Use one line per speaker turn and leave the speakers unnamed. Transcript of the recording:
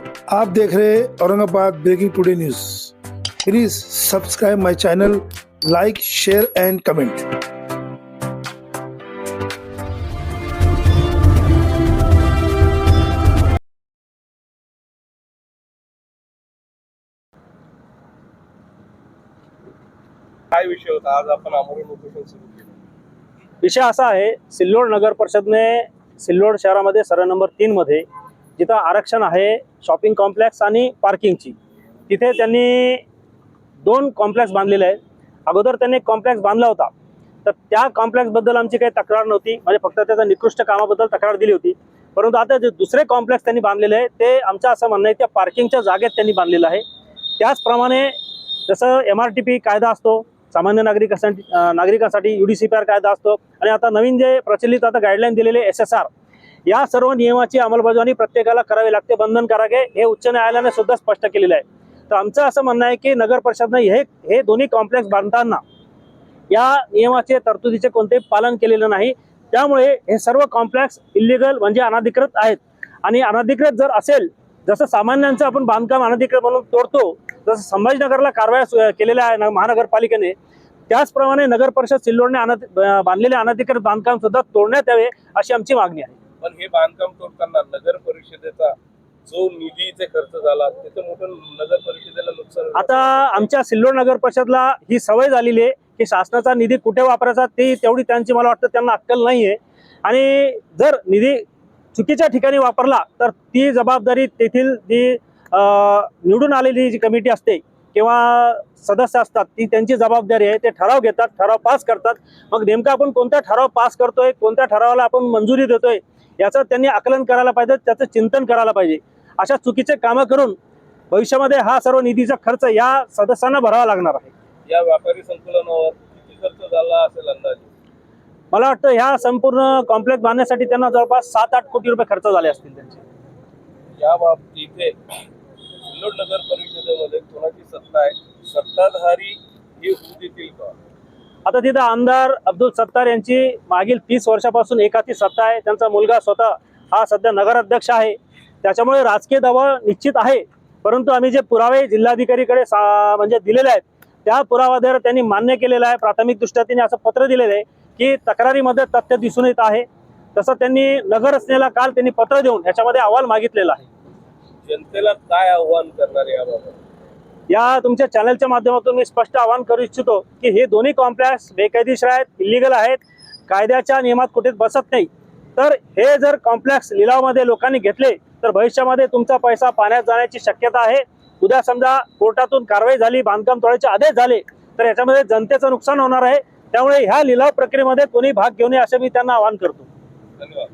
आप देख रहे हैं Aurangabad breaking today news. Please subscribe my channel, like, share and comment.
काय विषय होता आज आपण आमरण उपोषण सुरू केलं?
विषय असा आहे, सिल्लोड नगर परिषदने सिल्लोड शहरामध्ये सर्व नंबर 3 मध्ये जिथं आरक्षण आहे शॉपिंग कॉम्प्लेक्स आणि पार्किंगची, तिथे त्यांनी 2 कॉम्प्लेक्स बांधलेले आहेत। अगोदर त्यांनी कॉम्प्लेक्स बांधला होता, तर त्या कॉम्प्लेक्स बद्दल आमची काही तक्रार नव्हती, म्हणजे फक्त त्याच्या निकृष्ट कामाबद्दल तक्रार दिली होती। परंतु आता जे दुसरे कॉम्प्लेक्स त्यांनी बांधलेले आहे ते आमचं असं म्हणणं आहे त्या पार्किंगच्या जागेत त्यांनी बांधलेलं आहे। त्याचप्रमाणे जसं MRTP कायदा असतो, सामान्य नागरिकांसाठी UDCPR कायदा असतो, आणि आता नवीन जे प्रचलित आता गाईडलाईन दिलेले SSR, या सर्व नियमाची अंमलबजावणी प्रत्येकाला करावी लागते, बंधनकारक आहे, हे उच्च न्यायालयाने सुद्धा स्पष्ट केलेलं आहे। तर आमचं असं म्हणणं आहे की नगर परिषदने हे दोन्ही कॉम्प्लेक्स बांधताना या नियमाचे तरतुदीचे कोणतेही पालन केलेलं नाही। त्यामुळे हे सर्व कॉम्प्लेक्स इल्लीगल म्हणजे अनधिकृत आहेत। आणि अनधिकृत जर असेल, जसं सामान्यांचं आपण बांधकाम अनधिकृत म्हणून तोडतो, जसं संभाजीनगरला कारवाया केलेल्या आहे महानगरपालिकेने, त्याचप्रमाणे नगर परिषद सिल्लोडने बांधलेले अनधिकृत बांधकाम सुद्धा तोडण्यात यावे अशी आमची मागणी आहे।
पण हे बांधकाम तोडताना नगर परिषदेचा जो निधीचे खर्च झाला त्याचं मोठं नगर परिषदेला नुकसान।
आता आमच्या सिल्लोड नगर परिषदला ही सवय झालेली आहे की शासनाचा निधी कुठे वापरायचा ती तेवढी त्यांची, मला वाटतं त्यांना अक्कल नाहीये। आणि जर निधी चुकीच्या ठिकाणी वापरला तर ती जबाबदारी तेथील जी निवडून आलेली जी कमिटी असते किंवा सदस्य असतात ती त्यांची जबाबदारी आहे। ते ठराव घेतात, ठराव पास करतात, मग नेमका आपण कोणता ठराव पास करतोय, कोणत्या ठरावाला आपण मंजुरी देतोय याचं त्यांनी आकलन करायला पाहिजे, त्याचं चिंतन करायला पाहिजे। अशा चुकीचे कामं करून भविष्यामध्ये हा सर्व निधीचा खर्च या सदस्यांना भरावा लागणार आहे।
या व्यापारी संकुलनावर किती खर्च झाला असेल अंदाजे?
मला वाटतं ह्या संपूर्ण कॉम्प्लेक्स बांधण्यासाठी त्यांना जवळपास 7-8 कोटी रुपये खर्च झाले असतील त्यांचे।
या बाबतीत सिल्लोड नगर परिषदेमध्ये कोणाची सत्ता आहे? सत्ताधारी हे होऊ देतील का?
आता तिथं आमदार अब्दुल सत्तार यांची मागील 30 वर्षापासून एकाची सत्ता आहे। त्यांचा मुलगा स्वतः हा सध्या नगराध्यक्ष आहे, त्याच्यामुळे राजकीय दबाव निश्चित आहे। परंतु आम्ही जे पुरावे जिल्हाधिकारीकडे म्हणजे दिलेले आहेत त्या पुराव्याद्वारे त्यांनी मान्य केलेलं आहे, प्राथमिक दृष्ट्या त्यांनी असं पत्र दिलेलं आहे की तक्रारीमध्ये तथ्य दिसून येत आहे। तसं त्यांनी नगररचनेला काल त्यांनी पत्र देऊन याच्यामध्ये अहवाल मागितलेला आहे।
जनतेला काय आव्हान करणार याबाबत?
या तुमच्या चॅनलच्या माध्यमातून मी स्पष्ट आवाहन करू इच्छितो की हे दोन्ही कॉम्प्लेक्स बेकायदेशीर आहेत, इल्लीगल आहेत, कायद्याच्या नियमात कुठेच बसत नाही। तर हे जर कॉम्प्लेक्स लिलावामध्ये लोकांनी घेतले तर भविष्यामध्ये तुमचा पैसा पाण्यात जाण्याची शक्यता आहे। उद्या समजा कोर्टातून कारवाई झाली, बांधकाम तोडायचे आदेश झाले तर याच्यामध्ये जनतेचं नुकसान होणार आहे। त्यामुळे ह्या लिलाव प्रक्रियेमध्ये कोणी भाग घेऊ नये असे मी त्यांना आवाहन करतो।
धन्यवाद।